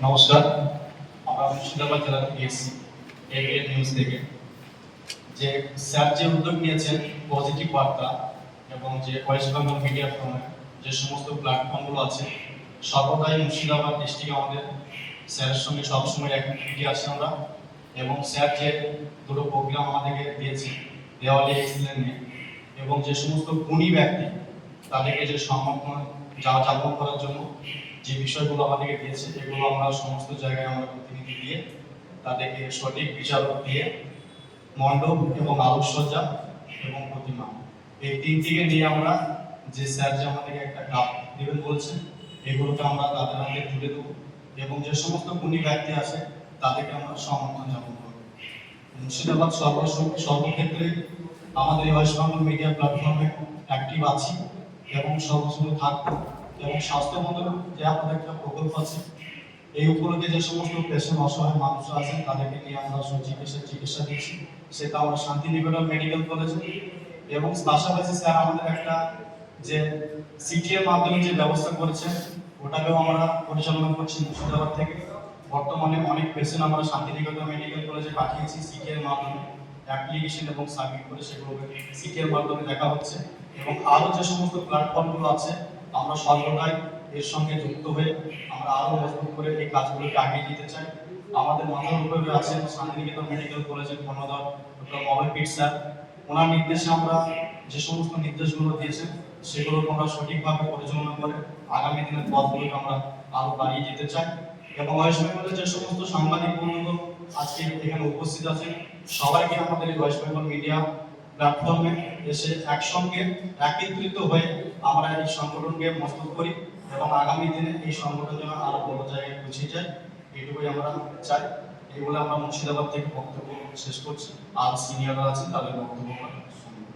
নমস্কার, আমরা মুর্শিদাবাদ জেলা থেকে এসেছি এগ্রিড নিউজ থেকে। যে স্যার যে উদ্যোগ নিয়েছেন পজিটিভ বার্তা এবং যে ওয়েস্ট বেঙ্গল মিডিয়া ফোরামের যে সমস্ত প্ল্যাটফর্মগুলো আছে সর্বদাই মুর্শিদাবাদ ডিস্ট্রিক্ট আমাদের স্যারের সঙ্গে সবসময় অ্যাক্টিভিটি আছে আমরা। এবং স্যার যে দুটো প্রোগ্রাম আমাদেরকে দিয়েছে দেওয়ালি এক্সিলেন্ট নিয়ে, এবং যে সমস্ত গুণী ব্যক্তি তাদেরকে যে সম্মান যাপন করার জন্য যে বিষয়গুলো আমাদেরকে দিয়েছে, এগুলো আমরা সমস্ত জায়গায় আমরা প্রতিনিধি দিয়ে তাদেরকে সঠিক বিচারক দিয়ে মণ্ডপ এবং আলোকসজ্জা এবং প্রতিমা এই তিনটিকে নিয়ে আমরা যে স্যার যে আমাদেরকে একটা কাপ দেবেন বলছেন, এগুলোকে আমরা তাদের হাতে তুলে দেবো এবং যে সমস্ত গুণী ব্যক্তি আছে তাদেরকে আমরা সম্মান যাপন করবো। মুর্শিদাবাদ সর্বক্ষেত্রে আমাদের এই ওয়েস্ট বেঙ্গল মিডিয়া প্ল্যাটফর্মে অ্যাক্টিভ আছি এবং সবসময় থাকবো। এবং স্বাস্থ্য মন্ত্রক যে আমাদের একটা প্রকল্প আছে, এই উপলক্ষে যে সমস্ত পেশেন্ট অসহায় মানুষ আছেন তাদেরকে নিয়ে আমরা চিকিৎসা দিচ্ছি, সেটা আমরা শান্তিনিকেতন মেডিকেল কলেজে। এবং পাশাপাশি স্যার আমাদের একটা যে সিটিএর মাধ্যমে যে ব্যবস্থা করেছেন ওটাকেও আমরা পরিচালনা করছি মুর্শিদাবাদ থেকে। বর্তমানে অনেক পেশেন্ট আমরা শান্তিনিকেতন মেডিকেল কলেজে পাঠিয়েছি সিটিএর মাধ্যমে অ্যাপ্লিকেশন এবং সাবমিট করে, সেগুলোকে সিটিএর মাধ্যমে দেখা হচ্ছে। এবং আরও যে সমস্ত প্ল্যাটফর্মগুলো আছে আমরা সর্বদাই এর সঙ্গে যুক্ত হয়ে আমরা আরও মজবুত করে এই কাজগুলোকে আগিয়ে দিতে চাই। আমাদের মাথার উপরে আছেন শান্তিনিকেতন মেডিকেল কলেজের কর্ণধার ডক্টর মলয়পীঠ স্যার। ওনার নির্দেশে আমরা যে সমস্ত নির্দেশগুলো দিয়েছেন সেগুলোকে আমরা সঠিকভাবে পরিচালনা করে আগামী দিনের পথগুলোকে আমরা আরও বাড়িয়ে যেতে চাই। এবং ওয়েস্ট বেঙ্গলের যে সমস্ত সাংবাদিক বন্ধুগণ আজকে এখানে উপস্থিত আছেন সবাইকে আমাদের এই ওয়েস্ট বেঙ্গল মিডিয়া প্ল্যাটফর্মে এসে একসঙ্গে একত্রিত হয়ে আমরা এই সংগঠনকে মজবুত করি এবং আগামী দিনে এই সংগঠন যেন আরো বড় জায়গায় পৌঁছে যায়, এটুকুই আমরা চাই। এইগুলো আমরা মুর্শিদাবাদ থেকে বক্তব্য শেষ করছি। আর সিনিয়ররা আছেন তাদের বক্তব্য শুনবো।